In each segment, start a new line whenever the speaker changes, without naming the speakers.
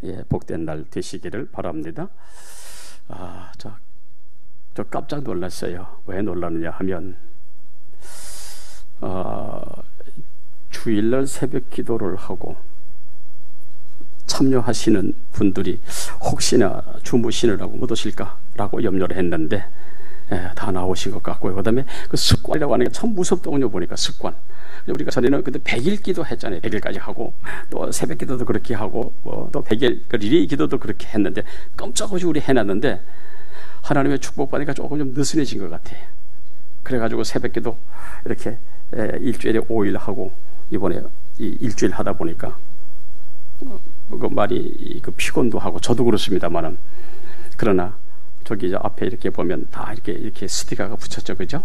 예, 복된 날 되시기를 바랍니다. 저 깜짝 놀랐어요. 왜 놀랐느냐 하면 주일날 새벽 기도를 하고 참여하시는 분들이 혹시나 주무시느라고 못 오실까라고 염려를 했는데 다 나오신 것 같고요. 그 다음에 그 습관이라고 하는 게 참 무섭더군요. 보니까 습관. 우리가 전에는 그때 100일 기도 했잖아요. 100일까지 하고 또 새벽 기도도 그렇게 하고 또 100일 그 리레이 기도도 그렇게 했는데 깜짝없이 우리 해놨는데 하나님의 축복받으니까 조금 좀 느슨해진 것 같아요. 그래가지고 새벽 기도 이렇게 일주일에 5일 하고 이번에 일주일 하다 보니까 그 말이 그 피곤도 하고 저도 그렇습니다만은 그러나 저기 저 앞에 이렇게 보면 다 이렇게 스티커가 붙였죠, 그죠?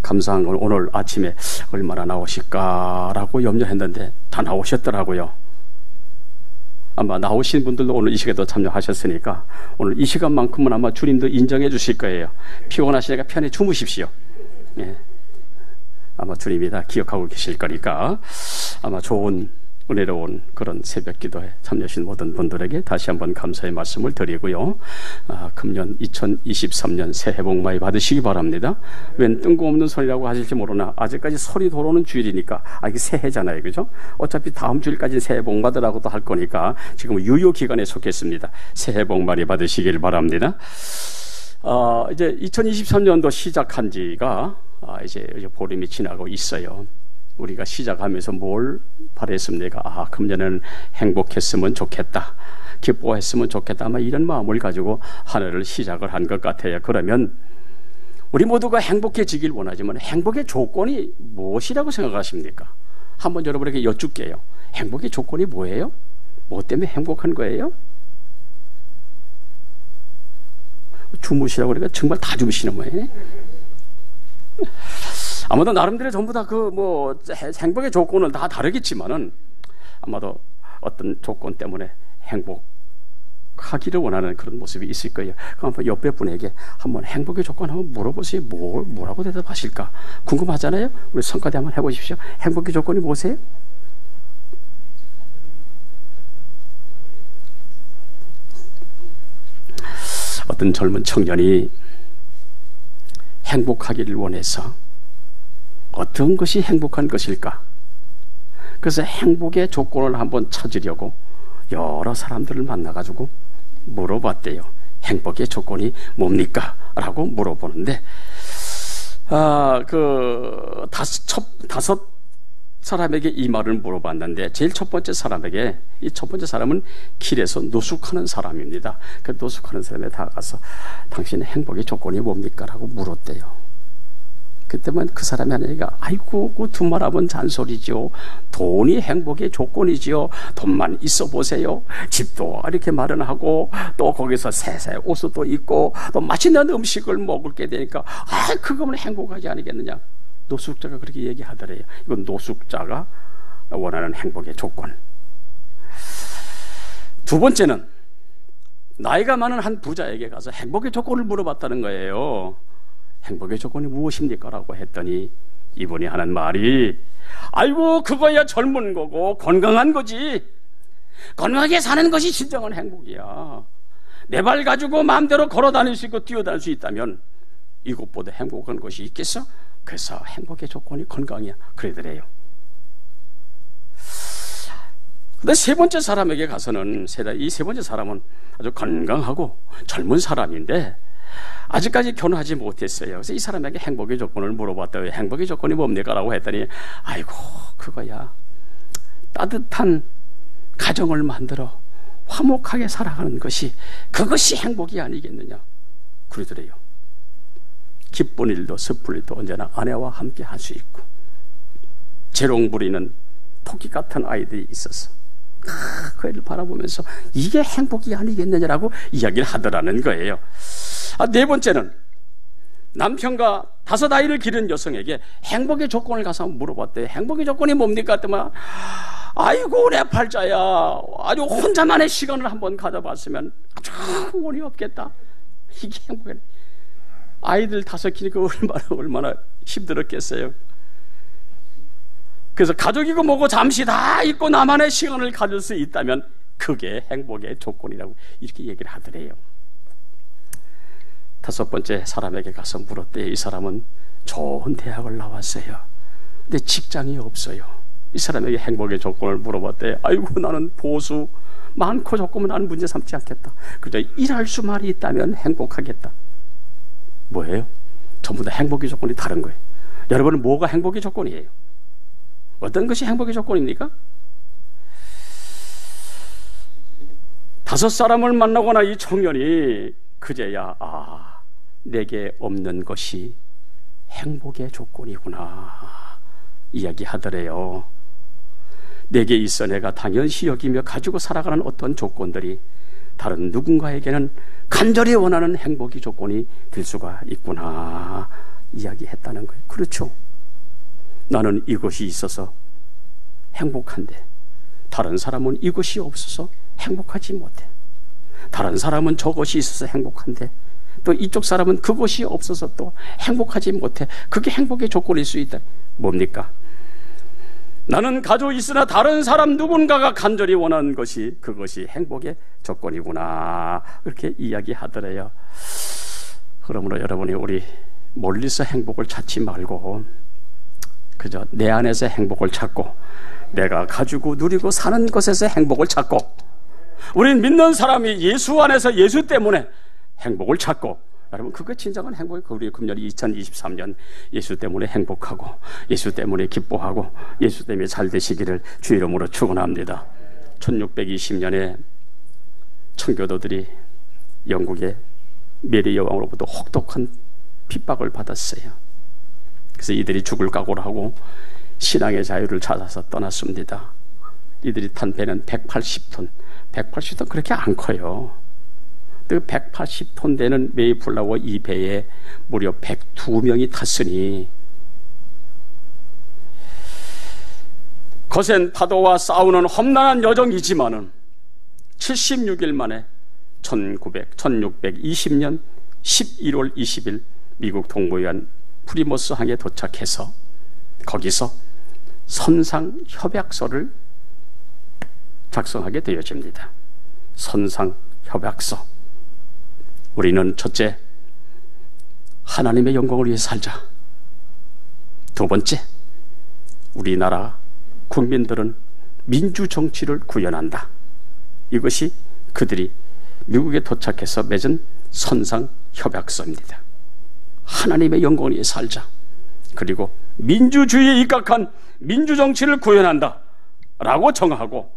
감사한 걸 오늘 아침에 얼마나 나오실까라고 염려했는데 다 나오셨더라고요. 아마 나오신 분들도 오늘 이 시간에도 참여하셨으니까 오늘 이 시간만큼은 아마 주님도 인정해 주실 거예요. 피곤하시니까 편히 주무십시오. 예. 아마 주님이 다 기억하고 계실 거니까 아마 좋은 은혜로운 그런 새벽 기도에 참여하신 모든 분들에게 다시 한번 감사의 말씀을 드리고요. 금년 2023년 새해 복 많이 받으시기 바랍니다. 웬 뜬금없는 소리라고 하실지 모르나 아직까지 소리 돌아오는 주일이니까 이게 새해잖아요, 그죠? 어차피 다음 주일까지 새해 복 받으라고도 할 거니까 지금 유효 기간에 속했습니다. 새해 복 많이 받으시길 바랍니다. 이제 2023년도 시작한 지가 이제 보름이 지나고 있어요. 우리가 시작하면서 뭘 바랬습니까? 금년에는 행복했으면 좋겠다, 기뻐했으면 좋겠다, 아마 이런 마음을 가지고 한 해를 시작을 한 것 같아요. 그러면 우리 모두가 행복해지길 원하지만 행복의 조건이 무엇이라고 생각하십니까? 한번 여러분에게 여쭙게요. 행복의 조건이 뭐예요? 뭐 때문에 행복한 거예요? 주무시라고 그러니까 정말 다 주무시는 모양이네. 아마도 나름대로 전부 다 행복의 조건은 다 다르겠지만은 아마도 어떤 조건 때문에 행복하기를 원하는 그런 모습이 있을 거예요. 그럼 한번 옆에 분에게 한번 행복의 조건 한번 물어보세요. 뭐라고 대답하실까? 궁금하잖아요? 우리 성과대 한번 해보십시오. 행복의 조건이 뭐세요? 어떤 젊은 청년이 행복하기를 원해서 어떤 것이 행복한 것일까? 그래서 행복의 조건을 한번 찾으려고 여러 사람들을 만나가지고 물어봤대요. 행복의 조건이 뭡니까? 라고 물어보는데 다섯 사람에게 이 말을 물어봤는데 제일 첫 번째 사람에게, 이 첫 번째 사람은 길에서 노숙하는 사람입니다. 그 노숙하는 사람에 다가가서 당신의 행복의 조건이 뭡니까? 라고 물었대요. 그때만 그 사람이 하니까 아이고 그 두 말하면 잔소리죠. 돈이 행복의 조건이지요. 돈만 있어 보세요. 집도 이렇게 마련하고 또 거기서 새새 옷도 입고 또 맛있는 음식을 먹게 되니까 그거면 행복하지 않겠느냐. 노숙자가 그렇게 얘기하더래요. 이건 노숙자가 원하는 행복의 조건. 두 번째는 나이가 많은 한 부자에게 가서 행복의 조건을 물어봤다는 거예요. 행복의 조건이 무엇입니까? 라고 했더니 이분이 하는 말이 아이고 그거야 젊은 거고 건강한 거지. 건강하게 사는 것이 진정한 행복이야. 내 발 가지고 마음대로 걸어 다닐 수 있고 뛰어다닐 수 있다면 이것보다 행복한 것이 있겠어? 그래서 행복의 조건이 건강이야. 그러더래요. 근데 세 번째 사람에게 가서는 이 세 번째 사람은 아주 건강하고 젊은 사람인데 아직까지 결혼하지 못했어요. 그래서 이 사람에게 행복의 조건을 물어봤더니 행복의 조건이 뭡니까? 라고 했더니 아이고 그거야 따뜻한 가정을 만들어 화목하게 살아가는 것이 그것이 행복이 아니겠느냐 그러더래요. 기쁜 일도 슬픈 일도 언제나 아내와 함께 할 수 있고 재롱 부리는 토끼 같은 아이들이 있어서 그 애를 바라보면서 이게 행복이 아니겠느냐라고 이야기를 하더라는 거예요. 네 번째는 남편과 5 아이를 기른 여성에게 행복의 조건을 가서 물어봤대요. 행복의 조건이 뭡니까? 했더니 아이고 내 팔자야 아주 혼자만의 시간을 한번 가져봤으면 아주 원이 없겠다. 이게 행복이네. 아이들 5 키니까 얼마나 힘들었겠어요. 그래서 가족이고 뭐고 잠시 다 있고 나만의 시간을 가질 수 있다면 그게 행복의 조건이라고 이렇게 얘기를 하더래요. 다섯 번째 사람에게 가서 물었대요. 이 사람은 좋은 대학을 나왔어요. 근데 직장이 없어요. 이 사람에게 행복의 조건을 물어봤대요. 아이고, 나는 보수 많고 적고면 나는 문제 삼지 않겠다. 그저 일할 수만 있다면 행복하겠다. 뭐예요? 전부 다 행복의 조건이 다른 거예요. 여러분은 뭐가 행복의 조건이에요? 어떤 것이 행복의 조건입니까? 다섯 사람을 만나거나 이 청년이 그제야 내게 없는 것이 행복의 조건이구나 이야기하더래요. 내게 있어 내가 당연시 여기며 가지고 살아가는 어떤 조건들이 다른 누군가에게는 간절히 원하는 행복의 조건이 될 수가 있구나 이야기했다는 거예요. 그렇죠. 나는 이것이 있어서 행복한데 다른 사람은 이것이 없어서 행복하지 못해. 다른 사람은 저것이 있어서 행복한데 또 이쪽 사람은 그것이 없어서 또 행복하지 못해. 그게 행복의 조건일 수 있다. 뭡니까? 나는 가지고 있으나 다른 사람 누군가가 간절히 원하는 것이 그것이 행복의 조건이구나 그렇게 이야기하더래요. 그러므로 여러분이 우리 멀리서 행복을 찾지 말고 그저 내 안에서 행복을 찾고 내가 가지고 누리고 사는 것에서 행복을 찾고 우린 믿는 사람이 예수 안에서 예수 때문에 행복을 찾고 여러분 그게 진정한 행복이에요. 우리 금년 2023년 예수 때문에 행복하고 예수 때문에 기뻐하고 예수 때문에 잘 되시기를 주 이름으로 축원합니다. 1620년에 청교도들이 영국의 메리 여왕으로부터 혹독한 핍박을 받았어요. 그래서 이들이 죽을 각오를 하고 신앙의 자유를 찾아서 떠났습니다. 이들이 탄 배는 180톤. 180톤 그렇게 안 커요. 그 180톤 되는 메이플라워 이 배에 무려 102명이 탔으니 거센 파도와 싸우는 험난한 여정이지만은 76일 만에 1620년 11월 20일 미국 동부해안 프리모스 항에 도착해서 거기서 선상 협약서를 작성하게 되어집니다. 선상 협약서. 우리는 첫째, 하나님의 영광을 위해 살자. 두 번째, 우리나라 국민들은 민주 정치를 구현한다. 이것이 그들이 미국에 도착해서 맺은 선상 협약서입니다. 하나님의 영광을 위해 살자. 그리고 민주주의에 입각한 민주정치를 구현한다 라고 정하고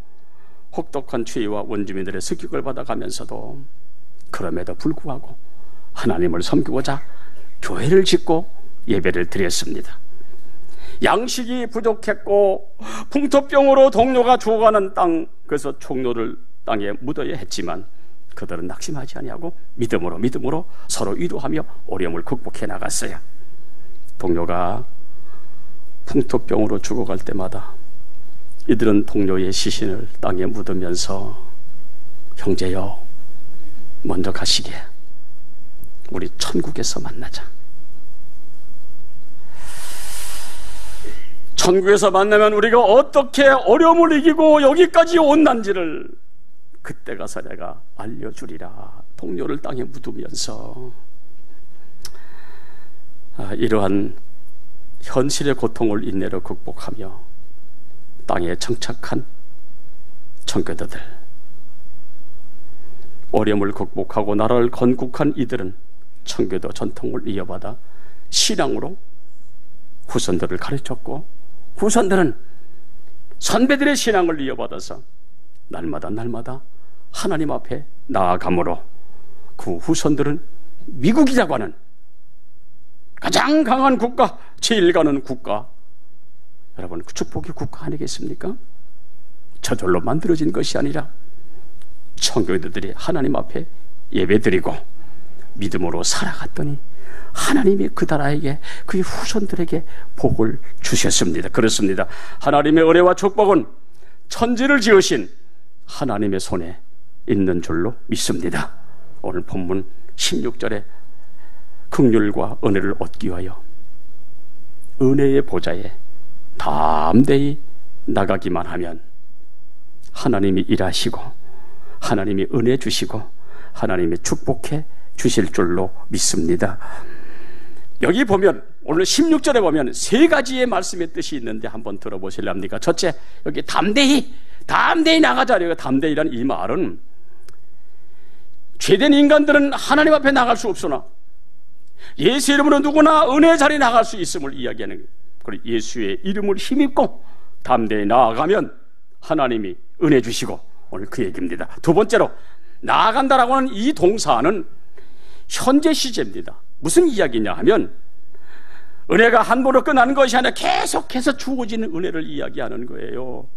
혹독한 추위와 원주민들의 습격을 받아가면서도 그럼에도 불구하고 하나님을 섬기고자 교회를 짓고 예배를 드렸습니다. 양식이 부족했고 풍토병으로 동료가 죽어가는 땅, 그래서 총료를 땅에 묻어야 했지만 그들은 낙심하지 아니하고 믿음으로 서로 위로하며 어려움을 극복해 나갔어요. 동료가 풍토병으로 죽어갈 때마다 이들은 동료의 시신을 땅에 묻으면서 형제여 먼저 가시게 우리 천국에서 만나자. 천국에서 만나면 우리가 어떻게 어려움을 이기고 여기까지 온난지를 그때 가서 내가 알려주리라. 동료를 땅에 묻으면서 이러한 현실의 고통을 인내로 극복하며 땅에 정착한 청교도들, 어려움을 극복하고 나라를 건국한 이들은 청교도 전통을 이어받아 신앙으로 후손들을 가르쳤고 후손들은 선배들의 신앙을 이어받아서 날마다 하나님 앞에 나아가므로 그 후손들은 미국이라고 하는 가장 강한 국가, 제일 가는 국가, 여러분 그 축복의 국가 아니겠습니까? 저절로 만들어진 것이 아니라 청교도들이 하나님 앞에 예배드리고 믿음으로 살아갔더니 하나님이 그 나라에게 그의 후손들에게 복을 주셨습니다. 그렇습니다. 하나님의 은혜와 축복은 천지를 지으신 하나님의 손에 있는 줄로 믿습니다. 오늘 본문 16절에 긍휼과 은혜를 얻기 위하여 은혜의 보좌에 담대히 나가기만 하면 하나님이 일하시고 하나님이 은혜 주시고 하나님이 축복해 주실 줄로 믿습니다. 여기 보면 오늘 16절에 보면 세 가지의 말씀의 뜻이 있는데 한번 들어보실랍니까? 첫째, 여기 담대히 나가자래요. 담대히란 이 말은 죄된 인간들은 하나님 앞에 나갈 수 없으나 예수 이름으로 누구나 은혜 자리에 나갈 수 있음을 이야기하는 거예요. 그리고 예수의 이름을 힘입고 담대히 나아가면 하나님이 은혜 주시고, 오늘 그 얘기입니다. 두 번째로, 나아간다라고 하는 이 동사는 현재 시제입니다. 무슨 이야기냐 하면 은혜가 한 번으로 끝나는 것이 아니라 계속해서 주어지는 은혜를 이야기하는 거예요.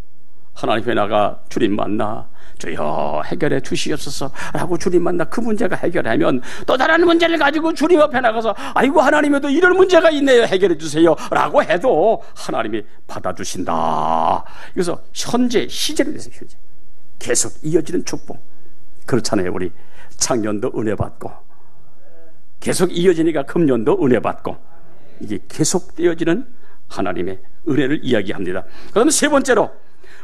하나님 앞에 나가 주님 만나 주여 해결해 주시옵소서 라고 주님 만나 그 문제가 해결하면 또 다른 문제를 가지고 주님 앞에 나가서 아이고 하나님에도 이런 문제가 있네요 해결해 주세요 라고 해도 하나님이 받아주신다. 그래서 현재 시제를 내세요. 현재 계속 이어지는 축복. 그렇잖아요. 우리 작년도 은혜 받고 계속 이어지니까 금년도 은혜 받고, 이게 계속되어지는 하나님의 은혜를 이야기합니다. 그 다음에 세 번째로,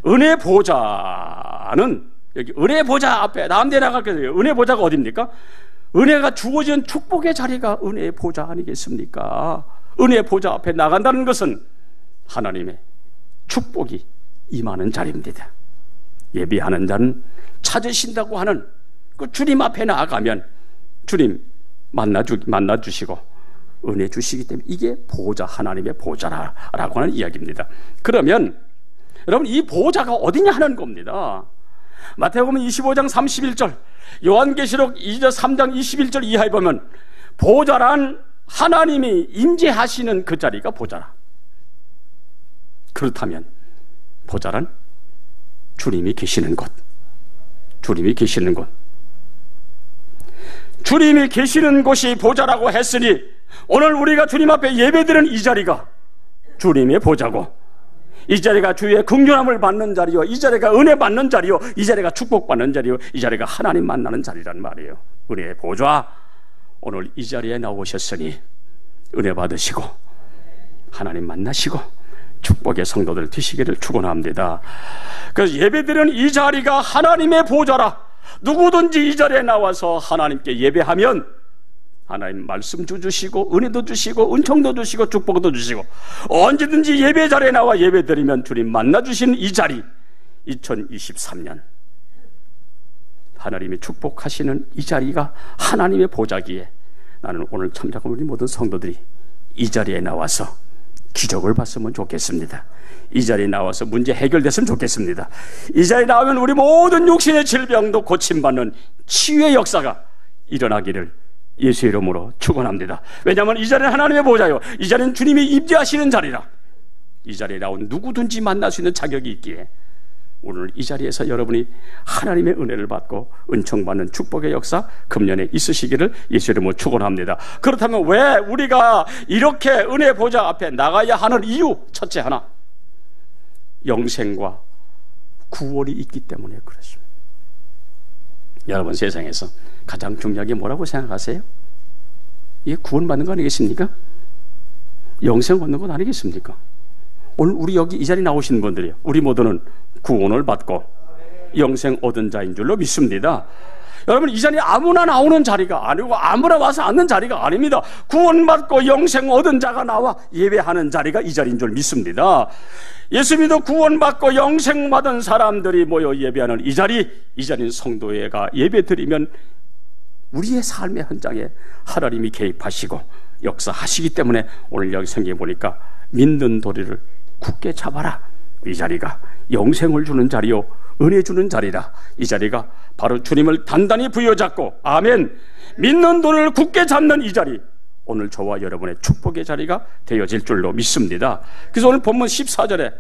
은혜 보좌는 여기 은혜 보좌 앞에 남대 나갈게 돼요. 은혜 보좌가 어디입니까? 은혜가 주어진 축복의 자리가 은혜의 보좌 아니겠습니까? 은혜 보좌 앞에 나간다는 것은 하나님의 축복이 임하는 자리입니다. 예비하는 자는 찾으신다고 하는 그 주님 앞에 나아가면 주님 만나주시고 은혜 주시기 때문에 이게 보좌, 하나님의 보좌라고 하는 이야기입니다. 그러면 여러분 이 보좌가 어디냐 하는 겁니다. 마태복음 25장 31절, 요한계시록 2장 3장 21절 이하에 보면 보좌란 하나님이 임재하시는 그 자리가 보좌라. 그렇다면 보좌란 주님이 계시는 곳, 주님이 계시는 곳, 주님이 계시는 곳이 보좌라고 했으니 오늘 우리가 주님 앞에 예배드리는 이 자리가 주님의 보좌고, 이 자리가 주의 긍휼함을 받는 자리요, 이 자리가 은혜 받는 자리요, 이 자리가 축복받는 자리요, 이 자리가 하나님 만나는 자리란 말이에요. 은혜의 보좌, 오늘 이 자리에 나오셨으니 은혜 받으시고 하나님 만나시고 축복의 성도들 되시기를 축원합니다. 그래서 예배드리는 이 자리가 하나님의 보좌라. 누구든지 이 자리에 나와서 하나님께 예배하면 하나님 말씀도 주시고 은혜도 주시고 은총도 주시고 축복도 주시고, 언제든지 예배 자리에 나와 예배드리면 주님 만나주시는 이 자리, 2023년 하나님이 축복하시는 이 자리가 하나님의 보좌기에 나는 오늘 참작한 우리 모든 성도들이 이 자리에 나와서 기적을 봤으면 좋겠습니다. 이 자리에 나와서 문제 해결됐으면 좋겠습니다. 이 자리에 나오면 우리 모든 육신의 질병도 고침받는 치유의 역사가 일어나기를 예수 이름으로 축원합니다. 왜냐하면 이 자리는 하나님의 보좌요, 이 자리는 주님이 임재하시는 자리라. 이 자리에 나온 누구든지 만날 수 있는 자격이 있기에 오늘 이 자리에서 여러분이 하나님의 은혜를 받고 은총받는 축복의 역사 금년에 있으시기를 예수 이름으로 축원합니다. 그렇다면 왜 우리가 이렇게 은혜 보좌 앞에 나가야 하는 이유, 첫째 하나, 영생과 구원이 있기 때문에 그렇습니다. 여러분 세상에서 가장 중요한 게 뭐라고 생각하세요? 이게 구원받는 거 아니겠습니까? 영생 얻는 건 아니겠습니까? 오늘 우리 여기 이 자리에 나오신 분들이요, 우리 모두는 구원을 받고 영생 얻은 자인 줄로 믿습니다. 여러분 이 자리에 아무나 나오는 자리가 아니고 아무나 와서 앉는 자리가 아닙니다. 구원받고 영생 얻은 자가 나와 예배하는 자리가 이 자리인 줄 믿습니다. 예수 믿어 구원받고 영생 받은 사람들이 모여 예배하는 이 자리는 성도회가 예배드리면 우리의 삶의 현장에 하나님이 개입하시고 역사하시기 때문에 오늘 여기 성경에 보니까 믿는 도리를 굳게 잡아라. 이 자리가 영생을 주는 자리요, 은혜 주는 자리라. 이 자리가 바로 주님을 단단히 부여잡고, 아멘, 믿는 도리를 굳게 잡는 이 자리, 오늘 저와 여러분의 축복의 자리가 되어질 줄로 믿습니다. 그래서 오늘 본문 14절에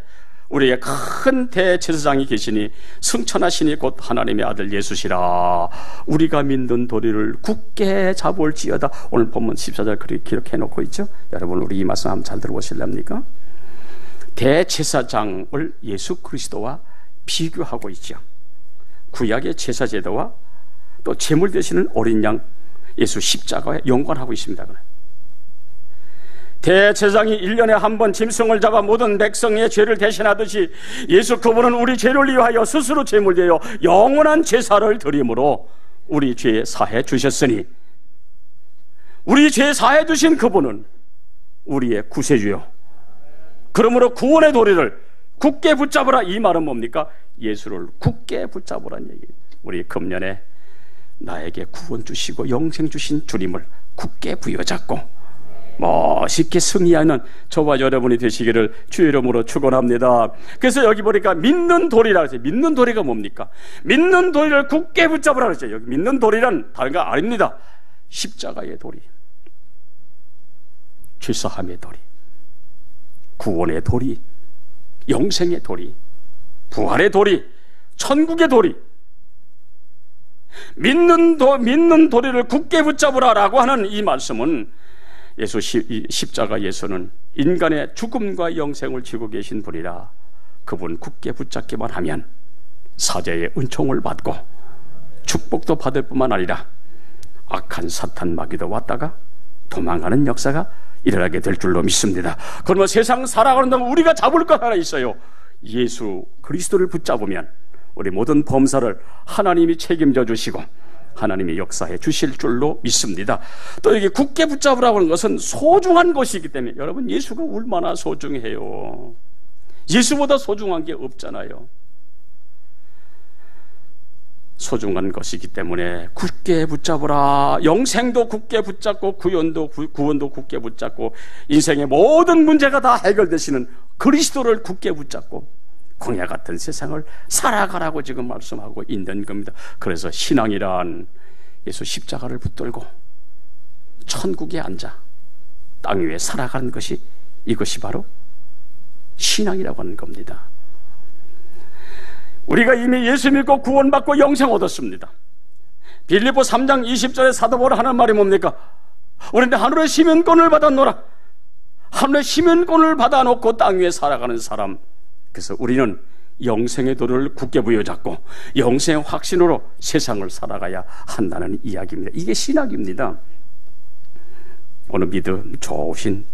우리의 큰 대제사장이 계시니 승천하시니 곧 하나님의 아들 예수시라. 우리가 믿는 도리를 굳게 잡을지어다. 오늘 본문 14절 그렇게 기록해 놓고 있죠. 여러분 우리 이 말씀 한번 잘 들어보실랍니까? 대제사장을 예수 그리스도와 비교하고 있죠. 구약의 제사제도와 또 제물 되시는 어린 양 예수 십자가에 연관하고 있습니다. 대제사장이 1년에 한 번 짐승을 잡아 모든 백성의 죄를 대신하듯이 예수 그분은 우리 죄를 위하여 스스로 제물되어 영원한 제사를 드림으로 우리 죄 사해 주셨으니, 우리 죄 사해 주신 그분은 우리의 구세주요, 그러므로 구원의 도리를 굳게 붙잡으라. 이 말은 뭡니까? 예수를 굳게 붙잡으라는 얘기예요. 우리 금년에 나에게 구원 주시고 영생 주신 주님을 굳게 부여잡고 멋있게 승리하는 저와 여러분이 되시기를 주의 이름으로 축원합니다. 그래서 여기 보니까 믿는 도리라 그랬어요. 믿는 도리가 뭡니까? 믿는 도리를 굳게 붙잡으라 그랬어요. 여기 믿는 도리란 다른 거 아닙니다. 십자가의 도리, 죄사함의 도리, 구원의 도리, 영생의 도리, 부활의 도리, 천국의 도리, 믿는 도리를 굳게 붙잡으라라고 하는 이 말씀은 예수 십자가 예수는 인간의 죽음과 영생을 지고 계신 분이라 그분 굳게 붙잡기만 하면 사자의 은총을 받고 축복도 받을 뿐만 아니라 악한 사탄 마귀도 왔다가 도망가는 역사가 일어나게 될 줄로 믿습니다. 그러면 세상 살아가는 동안 우리가 잡을 것 하나 있어요. 예수 그리스도를 붙잡으면 우리 모든 범사를 하나님이 책임져 주시고 하나님이 역사해 주실 줄로 믿습니다. 또 여기 굳게 붙잡으라고 하는 것은 소중한 것이기 때문에, 여러분 예수가 얼마나 소중해요. 예수보다 소중한 게 없잖아요. 소중한 것이기 때문에 굳게 붙잡으라. 영생도 굳게 붙잡고 구원도 굳게 붙잡고 인생의 모든 문제가 다 해결되시는 그리스도를 굳게 붙잡고 광야 같은 세상을 살아가라고 지금 말씀하고 있는 겁니다. 그래서 신앙이란 예수 십자가를 붙들고 천국에 앉아 땅 위에 살아가는 것이, 이것이 바로 신앙이라고 하는 겁니다. 우리가 이미 예수 믿고 구원받고 영생 얻었습니다. 빌립보 3장 20절에 사도 바울이 하는 말이 뭡니까? 우리는 하늘의 시민권을 받았노라. 하늘의 시민권을 받아놓고 땅 위에 살아가는 사람, 그래서 우리는 영생의 도를 굳게 부여잡고 영생의 확신으로 세상을 살아가야 한다는 이야기입니다. 이게 신학입니다. 오늘 믿음 좋으신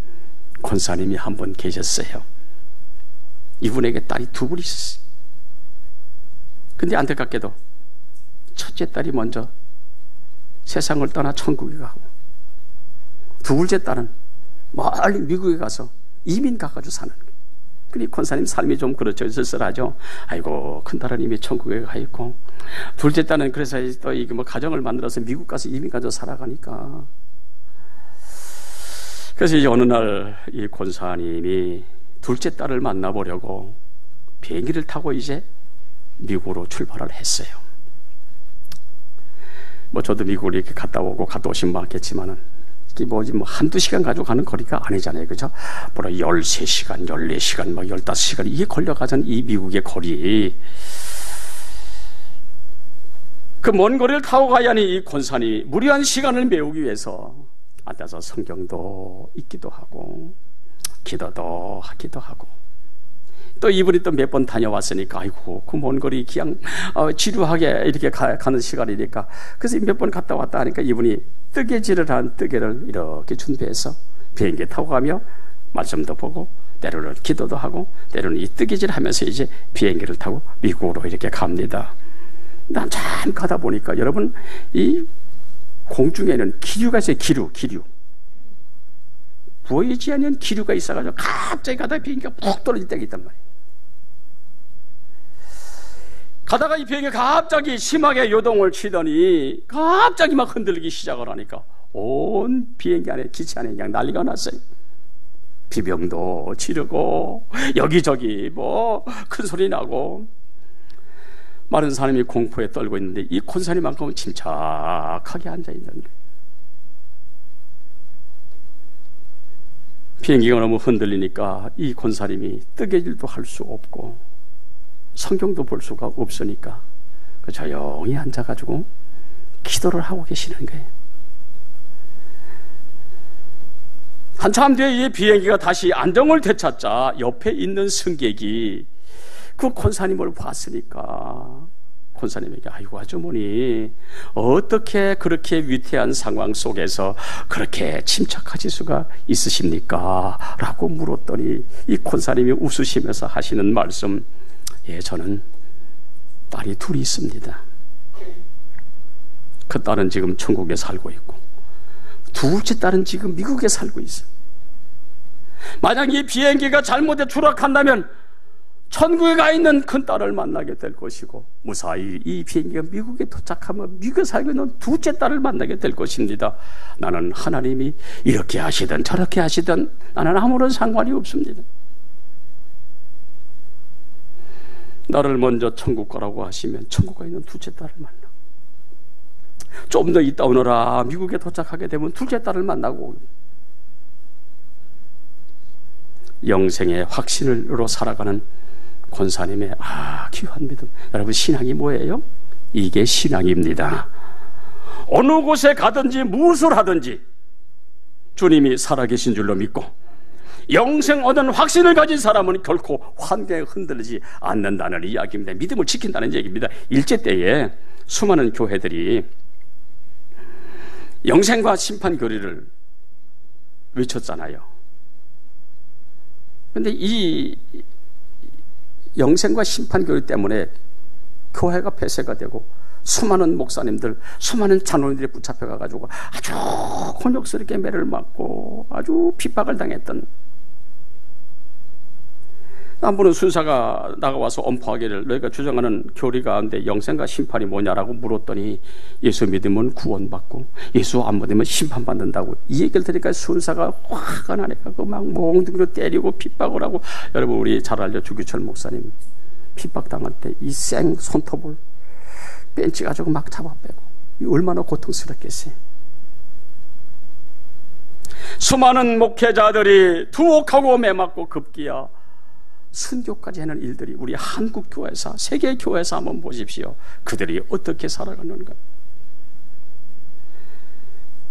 권사님이 한 분 계셨어요. 이분에게 딸이 2분 있었어요. 근데 안타깝게도 첫째 딸이 먼저 세상을 떠나 천국에 가고, 둘째 딸은 멀리 미국에 가서 이민 가가지고 사는 거예요. 근데 권사님 삶이 좀 그렇죠. 쓸쓸하죠. 아이고, 큰딸은 이미 천국에 가 있고, 둘째 딸은 그래서 또 이게 뭐 가정을 만들어서 미국 가서 이민 가서 살아가니까. 그래서 이제 어느 날 이 권사님이 둘째 딸을 만나보려고 비행기를 타고 이제 미국으로 출발을 했어요. 뭐 저도 미국을 이렇게 갔다 오고 갔다 오신 분 많겠지만은 이게 뭐지 뭐 한두 시간 가지고 가는 거리가 아니잖아요. 그죠? 뭐라 13시간, 14시간, 막 15시간 이게 걸려가잖아요. 이 미국의 거리. 그 먼 거리를 타고 가야 하니 이 권사님이 무리한 시간을 메우기 위해서 앉아서 성경도 읽기도 하고 기도도 하기도 하고, 또 이분이 또 몇 번 다녀왔으니까 아이고 그 먼 거리 그냥 지루하게 이렇게 가는 시간이니까, 그래서 몇 번 갔다 왔다 하니까 이분이 뜨개질을 한 뜨개를 이렇게 준비해서 비행기 타고 가며 말씀도 보고 때로는 기도도 하고 때로는 이 뜨개질 하면서 이제 비행기를 타고 미국으로 이렇게 갑니다. 난 참 가다 보니까 여러분 이 공중에는 기류가 있어요. 기류 보이지 않는 기류가 있어가지고 갑자기 가다가 비행기가 푹 떨어질 때가 있단 말이에요. 가다가 이 비행기가 갑자기 심하게 요동을 치더니 갑자기 막 흔들리기 시작을 하니까 온 비행기 안에, 기체 안에 그냥 난리가 났어요. 비명도 지르고 여기저기 뭐 큰 소리 나고 많은 사람이 공포에 떨고 있는데 이 권사님만큼은 침착하게 앉아있는 거예요. 비행기가 너무 흔들리니까 이 권사님이 뜨개질도 할 수 없고 성경도 볼 수가 없으니까 조용히 앉아가지고 기도를 하고 계시는 거예요. 한참 뒤에 이 비행기가 다시 안정을 되찾자 옆에 있는 승객이 그 권사님을 봤으니까 권사님에게 아이고 아주머니 어떻게 그렇게 위태한 상황 속에서 그렇게 침착하실 수가 있으십니까? 라고 물었더니 이 권사님이 웃으시면서 하시는 말씀, 예, 저는 딸이 둘이 있습니다. 그 딸은 지금 천국에 살고 있고 둘째 딸은 지금 미국에 살고 있어요. 만약 이 비행기가 잘못해 추락한다면 천국에 가 있는 큰딸을 만나게 될 것이고 무사히 이 비행기가 미국에 도착하면 미국에 살고 있는 둘째 딸을 만나게 될 것입니다. 나는 하나님이 이렇게 하시든 저렇게 하시든 나는 아무런 상관이 없습니다. 나를 먼저 천국 가라고 하시면 천국 가 있는 둘째 딸을 만나, 좀 더 있다 오너라 미국에 도착하게 되면 둘째 딸을 만나고, 영생의 확신으로 살아가는 권사님의 귀한 믿음. 여러분, 신앙이 뭐예요? 이게 신앙입니다. 어느 곳에 가든지 무엇을 하든지 주님이 살아계신 줄로 믿고 영생 얻은 확신을 가진 사람은 결코 환경에 흔들리지 않는다는 이야기입니다. 믿음을 지킨다는 얘기입니다. 일제 때에 수많은 교회들이 영생과 심판 교리를 외쳤잖아요. 그런데 이 영생과 심판 교리 때문에 교회가 폐쇄가 되고 수많은 목사님들, 수많은 장로님들이 붙잡혀가지고 아주 곤욕스럽게 매를 맞고 아주 핍박을 당했던, 한 분은 순사가 나가와서 엄포하기를 너희가 주장하는 교리 가운데 영생과 심판이 뭐냐라고 물었더니 예수 믿으면 구원받고 예수 안 믿으면 심판받는다고 이 얘기를 들으니까 순사가 화가 나니까 막 몽둥이로 때리고 핍박을 하고, 여러분 우리 잘 알죠? 주기철 목사님 핍박당할 때 이 생 손톱을 벤치 가지고 막 잡아빼고 얼마나 고통스럽겠어요. 수많은 목회자들이 투옥하고 매맞고 급기야 순교까지 하는 일들이 우리 한국 교회사, 세계 교회사 한번 보십시오. 그들이 어떻게 살아가는가.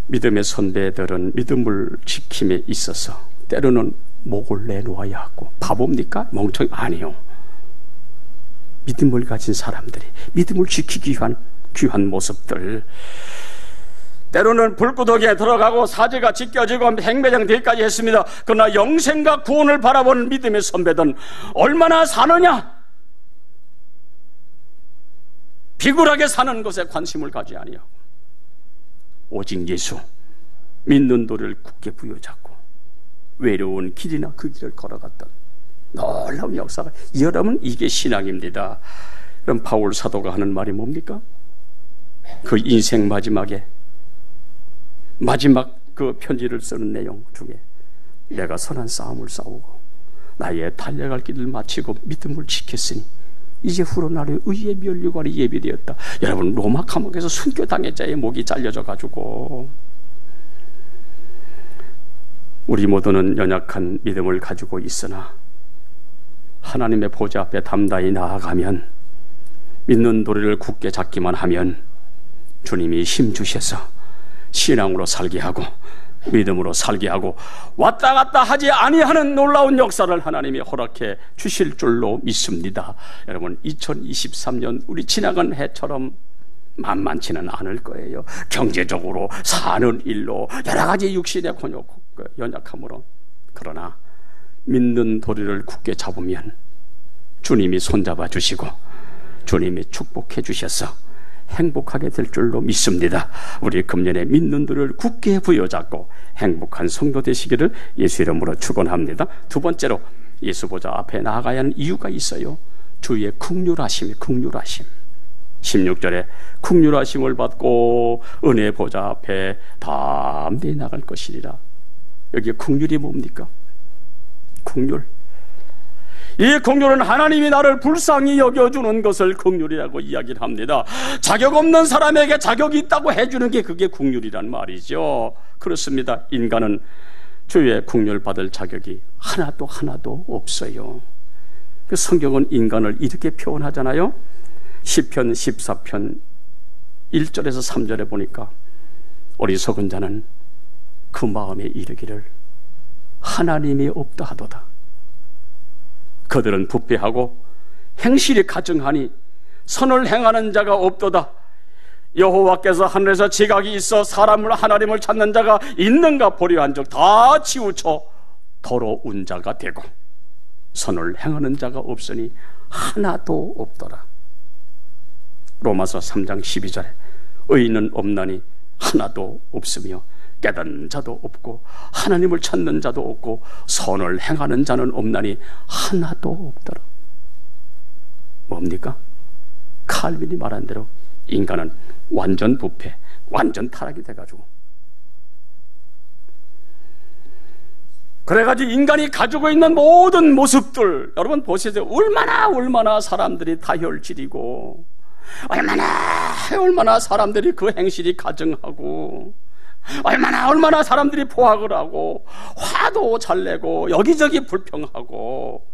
믿음의 선배들은 믿음을 지킴에 있어서 때로는 목을 내놓아야 하고, 바보입니까? 멍청이 아니요. 믿음을 가진 사람들이 믿음을 지키기 위한 귀한 모습들, 때로는 불구덩이에 들어가고 사제가 찢겨지고 행매장 되기까지 했습니다. 그러나 영생과 구원을 바라보는 믿음의 선배들은 얼마나 사느냐? 비굴하게 사는 것에 관심을 가지 아니하고 오직 예수 믿는 도를 굳게 부여잡고 외로운 길이나 그 길을 걸어갔던 놀라운 역사가, 여러분 이게 신앙입니다. 그럼 바울 사도가 하는 말이 뭡니까? 그 인생 마지막 그 편지를 쓰는 내용 중에 내가 선한 싸움을 싸우고 나의 달려갈 길을 마치고 믿음을 지켰으니 이제 후로 나를 의의 면류관이 예비되었다. 여러분 로마 감옥에서 순교당한 자의 목이 잘려져 가지고, 우리 모두는 연약한 믿음을 가지고 있으나 하나님의 보좌 앞에 담대히 나아가면, 믿는 도리를 굳게 잡기만 하면 주님이 힘 주셔서 신앙으로 살게 하고 믿음으로 살게 하고 왔다 갔다 하지 아니하는 놀라운 역사를 하나님이 허락해 주실 줄로 믿습니다. 여러분 2023년 우리 지나간 해처럼 만만치는 않을 거예요. 경제적으로, 사는 일로, 여러 가지 육신의 연약함으로. 그러나 믿는 도리를 굳게 잡으면 주님이 손잡아 주시고 주님이 축복해 주셔서 행복하게 될 줄로 믿습니다. 우리 금년에 믿는 도를 굳게 부여잡고 행복한 성도 되시기를 예수 이름으로 축원합니다. 두 번째로 예수 보좌 앞에 나아가야 하는 이유가 있어요. 주의 긍휼하심. 16절에 긍휼하심을 받고 은혜 보좌 앞에 담대히 나갈 것이리라. 여기 긍휼이 뭡니까? 긍휼. 이 긍휼은 하나님이 나를 불쌍히 여겨주는 것을 긍휼이라고 이야기를 합니다. 자격 없는 사람에게 자격이 있다고 해주는 게 그게 긍휼이란 말이죠. 그렇습니다. 인간은 주의 긍휼 받을 자격이 하나도 없어요. 그 성경은 인간을 이렇게 표현하잖아요. 시편 14편 1절에서 3절에 보니까 어리석은 자는 그 마음에 이르기를 하나님이 없다 하도다. 그들은 부패하고 행실이 가증하니 선을 행하는 자가 없도다. 여호와께서 하늘에서 지각이 있어 하나님을 찾는 자가 있는가 보려 한즉 다 치우쳐 더러운 자가 되고 선을 행하는 자가 없으니 하나도 없더라. 로마서 3장 12절에 의인은 없나니 하나도 없으며 깨닫는 자도 없고 하나님을 찾는 자도 없고 선을 행하는 자는 없나니 하나도 없더라. 뭡니까? 칼빈이 말한 대로 인간은 완전 부패, 완전 타락이 돼가지고, 그래가지고 인간이 가지고 있는 모든 모습들 여러분 보세요. 얼마나 사람들이 다혈질이고 얼마나 사람들이 그 행실이 가증하고 얼마나 사람들이 포악을 하고 화도 잘 내고 여기저기 불평하고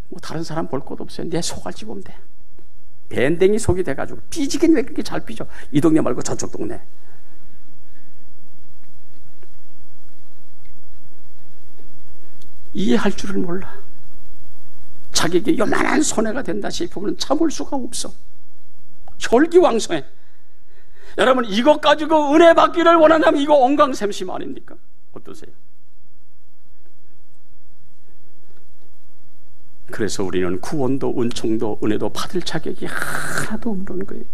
뭐 다른 사람 볼 것 없어요. 내 속을 집으면 돼. 밴댕이 속이 돼가지고 삐지긴 왜 그렇게 잘 삐져? 이 동네 말고 저쪽 동네. 이해할 줄을 몰라. 자기에게 요만한 손해가 된다 싶으면 참을 수가 없어. 혈기왕성해. 여러분 이것 가지고 은혜 받기를 원한다면 이거 온강샘심 아닙니까? 어떠세요? 그래서 우리는 구원도 은총도 은혜도 받을 자격이 하나도 없는 거예요.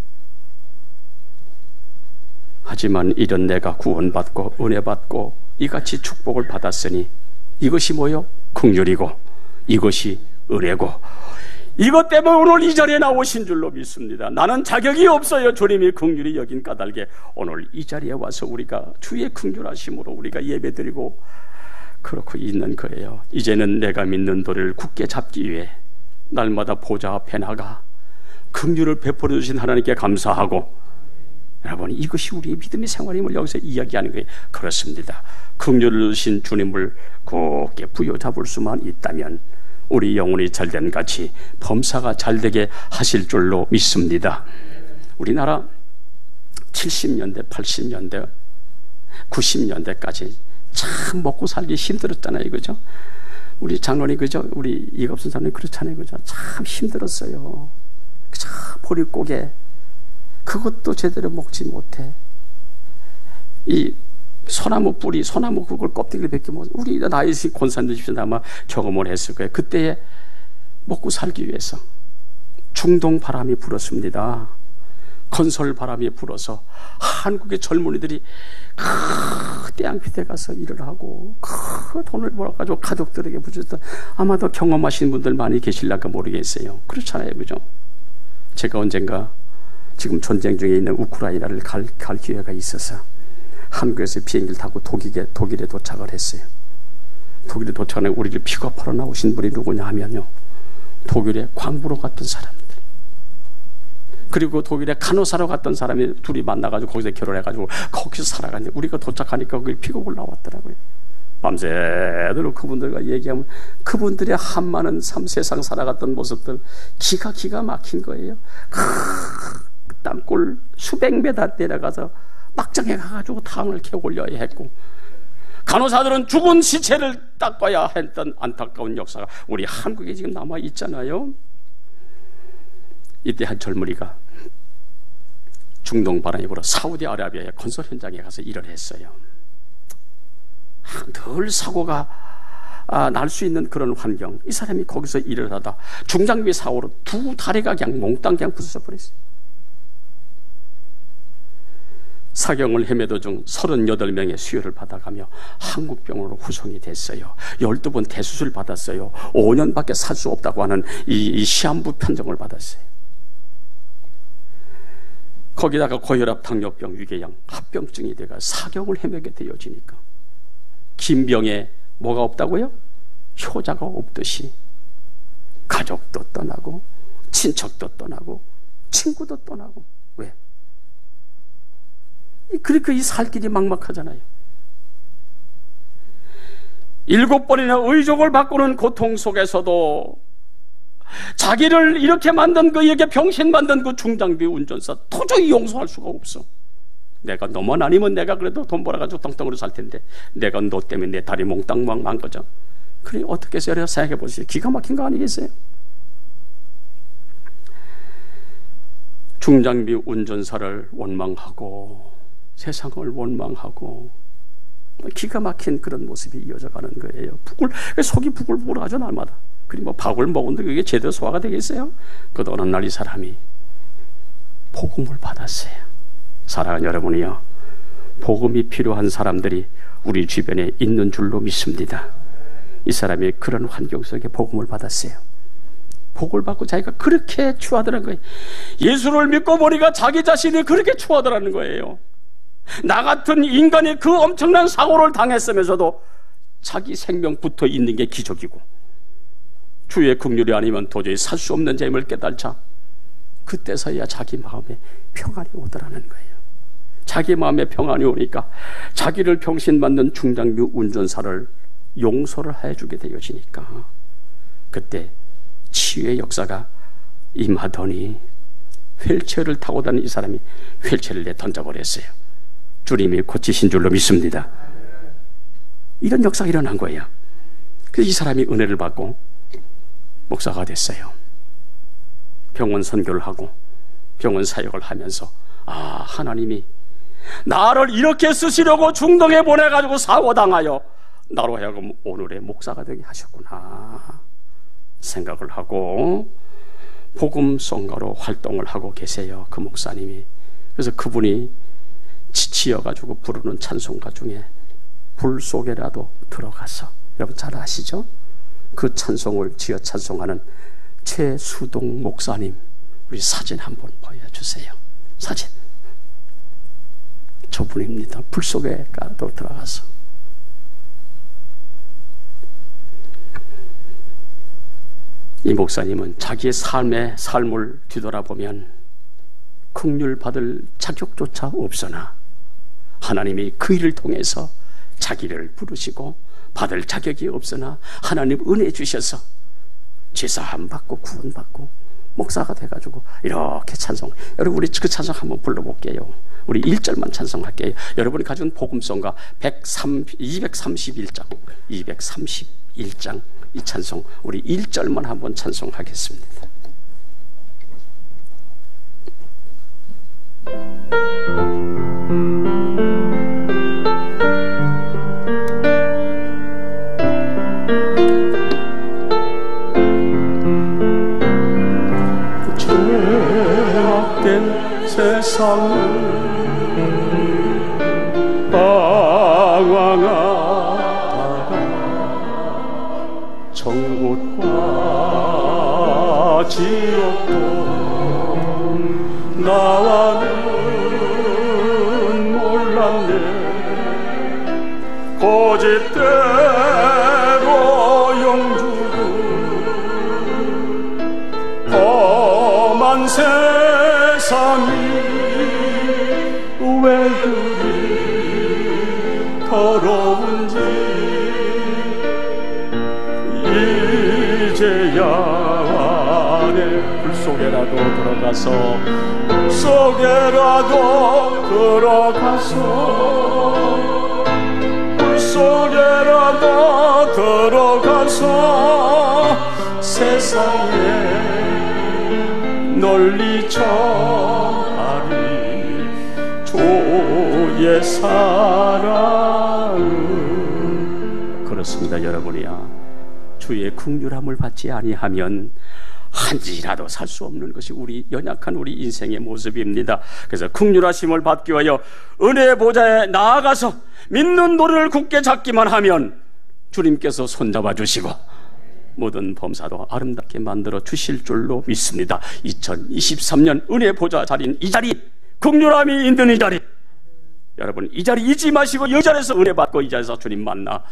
하지만 이런 내가 구원받고 은혜받고 이같이 축복을 받았으니 이것이 뭐요? 긍휼이고 이것이 은혜고 이것 때문에 오늘 이 자리에 나오신 줄로 믿습니다. 나는 자격이 없어요. 주님이 긍휼히 여긴 까닭에 오늘 이 자리에 와서 우리가 주의 긍휼하심으로 우리가 예배드리고 그렇고 있는 거예요. 이제는 내가 믿는 도리를 굳게 잡기 위해 날마다 보좌 앞에 나가 긍휼을 베풀어 주신 하나님께 감사하고, 여러분 이것이 우리의 믿음의 생활임을 여기서 이야기하는 거예요. 그렇습니다. 긍휼을 주신 주님을 굳게 부여잡을 수만 있다면 우리 영혼이 잘된 같이 범사가 잘되게 하실 줄로 믿습니다. 우리나라 70년대, 80년대, 90년대까지 참 먹고 살기 힘들었잖아요. 그죠? 우리 장로님, 그죠? 우리 이갑순 사람님 그렇잖아요. 그죠? 참 힘들었어요. 참 보릿고개 그것도 제대로 먹지 못해. 이 소나무 뿌리, 소나무 그걸 껍데기를 벗겨 먹어. 우리 나이 든 권사님들 집에서 아마 경험을 했을 거예요. 그때에 먹고 살기 위해서 중동 바람이 불었습니다. 건설 바람이 불어서 한국의 젊은이들이 태양빛에 가서 일을 하고 그 돈을 벌어가지고 가족들에게 부줬던, 아마도 경험하신 분들 많이 계실까 모르겠어요. 그렇잖아요. 그죠? 제가 언젠가 지금 전쟁 중에 있는 우크라이나를 갈 기회가 있어서 한국에서 비행기를 타고 독일에 도착을 했어요. 독일에 도착하는 우리를 픽업하러 나오신 분이 누구냐 하면요, 독일에 광부로 갔던 사람들, 그리고 독일에 간호사로 갔던 사람이 둘이 만나가지고 거기서 결혼해가지고 거기서 살아갔는데 우리가 도착하니까 거기 픽업을 나왔더라고요. 밤새도록 그분들과 얘기하면 그분들의 한많은 세상 살아갔던 모습들 기가 막힌 거예요. 땅굴 수백 메다 내려가서 막장에 가가지고 탕을 캐 올려야 했고, 간호사들은 죽은 시체를 닦아야 했던 안타까운 역사가 우리 한국에 지금 남아 있잖아요. 이때 한 젊은이가 중동 바람이 불어 사우디아라비아의 건설 현장에 가서 일을 했어요. 늘 사고가 날 수 있는 그런 환경. 이 사람이 거기서 일을 하다 중장비 사고로 두 다리가 그냥 몽땅 그냥 부서져 버렸어요. 사경을 헤매도 중 38명의 수혈을 받아가며 한국병원으로 후송이 됐어요. 12번 대수술 받았어요. 5년밖에 살 수 없다고 하는 이 시한부 판정을 받았어요. 거기다가 고혈압, 당뇨병, 위궤양, 합병증이 돼가 사경을 헤매게 되어지니까 김병에 뭐가 없다고요? 효자가 없듯이 가족도 떠나고 친척도 떠나고 친구도 떠나고. 왜? 그러니까 이 살 길이 막막하잖아요. 7번이나 의족을 바꾸는 고통 속에서도 자기를 이렇게 만든 그에게 병신 만든 그 중장비 운전사 도저히 용서할 수가 없어. 내가 너만 아니면 내가 그래도 돈 벌어가지고 똥똥으로 살 텐데 내가 너 때문에 내 다리 몽땅 망가져. 그래 어떻게 해서 생각해 보세요. 기가 막힌 거 아니겠어요? 중장비 운전사를 원망하고 세상을 원망하고 기가 막힌 그런 모습이 이어져 가는 거예요. 속이 부글부글하죠, 날마다. 그리고 뭐 밥을 먹었는데 그게 제대로 소화가 되겠어요? 그러다 어느 날 이 사람이 복음을 받았어요. 사랑하는 여러분이요, 복음이 필요한 사람들이 우리 주변에 있는 줄로 믿습니다. 이 사람이 그런 환경 속에 복음을 받았어요. 복을 받고 자기가 그렇게 추하더라는 거예요. 예수를 믿고 보니까 자기 자신이 그렇게 추하더라는 거예요. 나 같은 인간이 그 엄청난 사고를 당했으면서도 자기 생명 붙어 있는 게 기적이고, 주의 긍휼이 아니면 도저히 살 수 없는 점을 깨달자 그때서야 자기 마음에 평안이 오더라는 거예요. 자기 마음에 평안이 오니까 자기를 병신만든 중장비 운전사를 용서를 해주게 되어지니까 그때 치유의 역사가 임하더니 휠체어를 타고 다니는 이 사람이 휠체어를 내던져버렸어요. 주님이 고치신 줄로 믿습니다. 이런 역사가 일어난 거예요. 그래서 이 사람이 은혜를 받고 목사가 됐어요. 병원 선교를 하고 병원 사역을 하면서 하나님이 나를 이렇게 쓰시려고 중동에 보내가지고 사고당하여 나로 하여금 오늘의 목사가 되게 하셨구나 생각을 하고 복음 성가로 활동을 하고 계세요, 그 목사님이. 그래서 그분이 지치어가지고 부르는 찬송가 중에 불 속에라도 들어가서, 여러분 잘 아시죠? 그 찬송을 지어 찬송하는 최수동 목사님, 우리 사진 한번 보여주세요. 사진. 저분입니다. 불 속에라도 들어가서. 이 목사님은 자기의 삶을 뒤돌아보면 긍휼 받을 자격조차 없으나 하나님이 그 일을 통해서 자기를 부르시고 받을 자격이 없으나 하나님 은혜 주셔서 제사함 받고 구원받고 목사가 돼가지고 이렇게 찬송. 여러분, 우리 그 찬송 한번 불러볼게요. 우리 1절만 찬송할게요. 여러분이 가진 복음성가 231장 이 찬송, 우리 1절만 한번 찬송하겠습니다.
죄악된 세상을 방황하다가 정곳과 지옥도 나와는 몰랐네. 거짓대로 영주고 험한 세상이 왜 그리 더러운지 이제야 내 불 속에라도 들어가서 세상에 널리 전하리 주의 사랑을.
그렇습니다, 여러분이야. 주의 긍휼함을 받지 아니하면 한지라도 살 수 없는 것이 우리 연약한 우리 인생의 모습입니다. 그래서 긍휼하심을 받기 위하여 은혜의 보좌에 나아가서 믿는 도리를 굳게 잡기만 하면 주님께서 손잡아 주시고 모든 범사도 아름답게 만들어 주실 줄로 믿습니다. 2023년 은혜의 보좌 자리인 이 자리, 긍휼함이 있는 이 자리, 여러분 이 자리 잊지 마시고 이 자리에서 은혜 받고 이 자리에서 주님 만나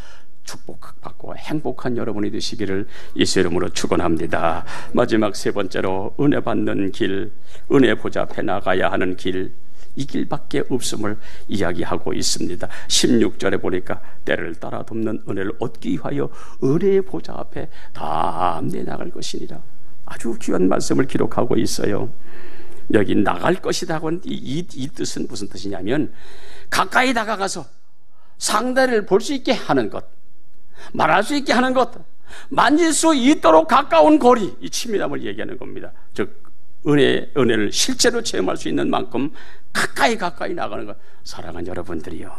축복받고 행복한 여러분이 되시기를 예수 이름으로 축원합니다. 마지막 세 번째로 은혜 받는 길, 은혜 보좌 앞에 나가야 하는 길, 이 길밖에 없음을 이야기하고 있습니다. 16절에 보니까 때를 따라 돕는 은혜를 얻기 위하여 은혜의 보좌 앞에 담대 나갈 것이니라. 아주 귀한 말씀을 기록하고 있어요. 여기 나갈 것이다 하고는 이 뜻은 무슨 뜻이냐면 가까이 다가가서 상대를 볼 수 있게 하는 것, 말할 수 있게 하는 것, 만질 수 있도록 가까운 거리, 이 친밀함을 얘기하는 겁니다. 즉 은혜를 실제로 체험할 수 있는 만큼 가까이 나가는 것. 사랑하는 여러분들이요,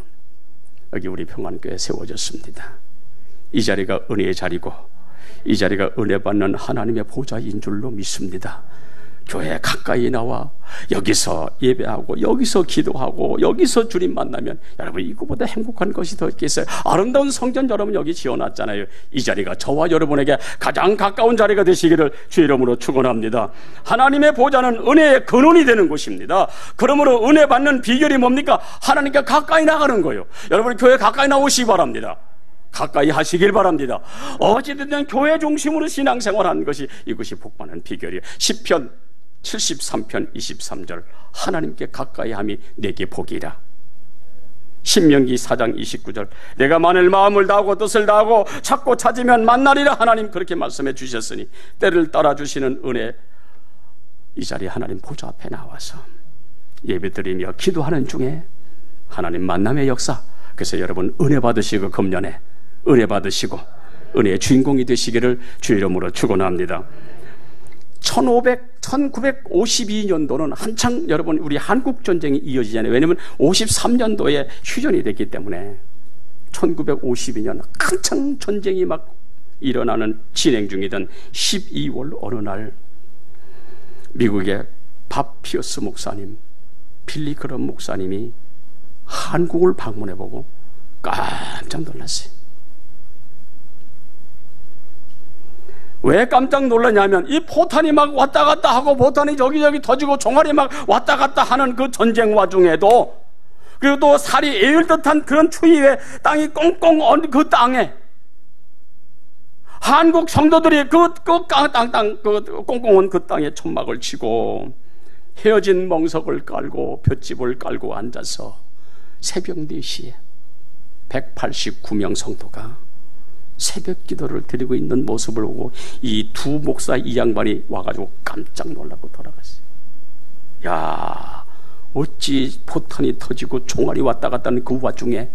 여기 우리 평안교회 세워졌습니다. 이 자리가 은혜의 자리고 이 자리가 은혜 받는 하나님의 보좌인 줄로 믿습니다. 교회에 가까이 나와 여기서 예배하고 여기서 기도하고 여기서 주님 만나면 여러분 이거보다 행복한 것이 더 있겠어요? 아름다운 성전 여러분 여기 지어놨잖아요. 이 자리가 저와 여러분에게 가장 가까운 자리가 되시기를 주의 이름으로 축원합니다. 하나님의 보좌는 은혜의 근원이 되는 곳입니다. 그러므로 은혜 받는 비결이 뭡니까? 하나님께 가까이 나가는 거예요. 여러분 교회 가까이 나오시기 바랍니다. 가까이 하시길 바랍니다. 어찌됐든 교회 중심으로 신앙생활하는 것이 이것이 복받는 비결이에요. 시편 73편 23절 하나님께 가까이함이 내게 복이라. 신명기 4장 29절 내가 만일 마음을 다하고 뜻을 다하고 찾고 찾으면 만나리라. 하나님 그렇게 말씀해 주셨으니 때를 따라주시는 은혜, 이 자리에 하나님 보좌 앞에 나와서 예배드리며 기도하는 중에 하나님 만남의 역사. 그래서 여러분 은혜 받으시고 금년에 은혜 받으시고 은혜의 주인공이 되시기를 주의 이름으로 축원합니다. 1952년도는 한창 여러분 우리 한국전쟁이 이어지잖아요. 왜냐하면 53년도에 휴전이 됐기 때문에 1952년 한창 전쟁이 막 일어나는 진행 중이던 12월 어느 날 미국의 밥 피어스 목사님, 빌리 그럼 목사님이 한국을 방문해보고 깜짝 놀랐어요. 왜 깜짝 놀랐냐면 이 포탄이 막 왔다 갔다 하고 포탄이 여기저기 터지고 총알이 막 왔다 갔다 하는 그 전쟁 와중에도, 그리고 또 살이 에일 듯한 그런 추위에 땅이 꽁꽁 언 그 땅에 한국 성도들이 그 꽁꽁 언 그 땅에 천막을 치고 헤어진 멍석을 깔고 볏짚을 깔고 앉아서 새벽 4시에 189명 성도가 새벽 기도를 드리고 있는 모습을 보고 이 두 목사 이 양반이 와가지고 깜짝 놀라고 돌아갔어요. 야, 어찌 포탄이 터지고 총알이 왔다 갔다 하는 그 와중에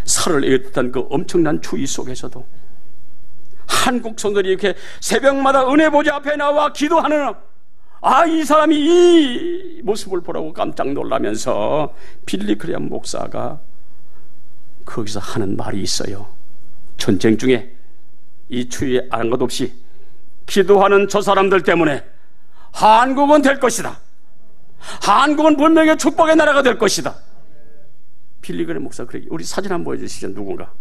살을 에듯한 그 엄청난 추위 속에서도 한국 성도들이 이렇게 새벽마다 은혜 보좌 앞에 나와 기도하는, 이 사람이 이 모습을 보라고 깜짝 놀라면서 빌리 그레엄 목사가 거기서 하는 말이 있어요. 전쟁 중에 이 추위에 아랑곳 없이 기도하는 저 사람들 때문에 한국은 될 것이다. 한국은 분명히 축복의 나라가 될 것이다. 빌리 그레엄 목사, 그래. 우리 사진 한번 보여주시죠. 누군가.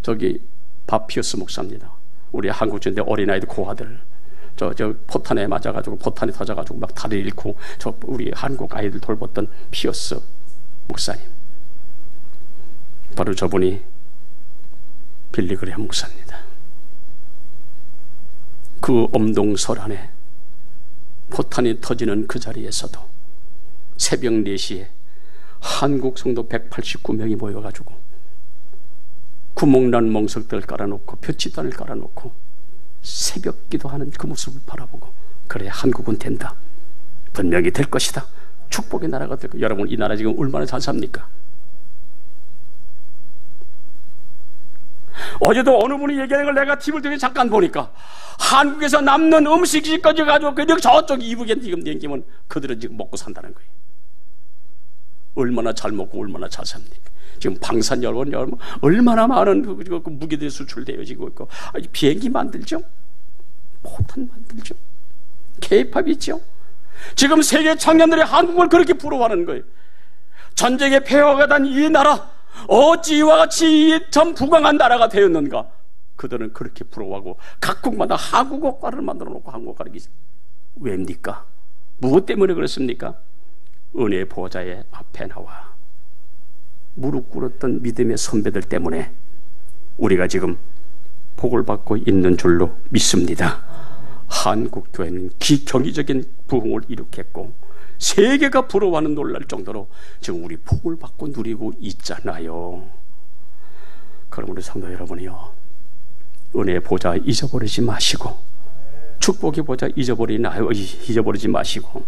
저기 밥 피어스 목사입니다. 우리 한국 전대 어린아이들 고아들 저 포탄에 맞아가지고 포탄이 터져가지고 막 다리 잃고 저 우리 한국 아이들 돌봤던 피어스 목사님, 바로 저분이 빌리 그레엄 목사입니다. 그 엄동설안에 포탄이 터지는 그 자리에서도 새벽 4시에 한국 성도 189명이 모여가지고 구멍난 멍석들을 깔아놓고 볏짚단을 깔아놓고 새벽 기도하는 그 모습을 바라보고, 그래 한국은 된다. 분명히 될 것이다. 축복의 나라가 될 것이다. 여러분 이 나라 지금 얼마나 잘 삽니까? 어제도 어느 분이 얘기하는 걸 내가 TV를 통해 잠깐 보니까 한국에서 남는 음식까지 가지고 그냥 저쪽 이북에 지금 냉기면 그들은 지금 먹고 산다는 거예요. 얼마나 잘 먹고 얼마나 잘 삽니까? 지금 방산 여러분 얼마나 많은 그 무기들이 수출되어지고 있고, 비행기 만들죠, 포탄 만들죠, K-팝 있죠. 지금 세계 청년들이 한국을 그렇게 부러워하는 거예요. 전쟁에 패화가 된 이 나라 어찌 이와 같이 전 부강한 나라가 되었는가. 그들은 그렇게 부러워하고 각국마다 한국어과를 만들어 놓고 한국어 가르치지. 왜입니까? 무엇 때문에 그렇습니까? 은혜의 보좌의 앞에 나와 무릎 꿇었던 믿음의 선배들 때문에 우리가 지금 복을 받고 있는 줄로 믿습니다. 한국 교회는 경이적인 부흥을 일으켰고 세계가 부러워하는 놀랄 정도로 지금 우리 복을 받고 누리고 있잖아요. 그럼 우리 성도 여러분이요, 은혜의 보좌 잊어버리지 마시고, 축복의 보좌 잊어버리지 마시고,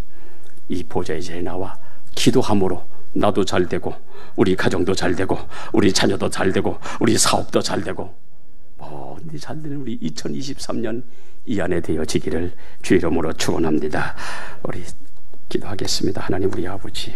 이 보좌에 이제 나와 기도함으로 나도 잘 되고 우리 가정도 잘 되고 우리 자녀도 잘 되고 우리 사업도 잘 되고 일이 잘 되는 우리 2023년 이 안에 되어지기를 주 이름으로 축원합니다. 우리 기도하겠습니다. 하나님 우리 아버지,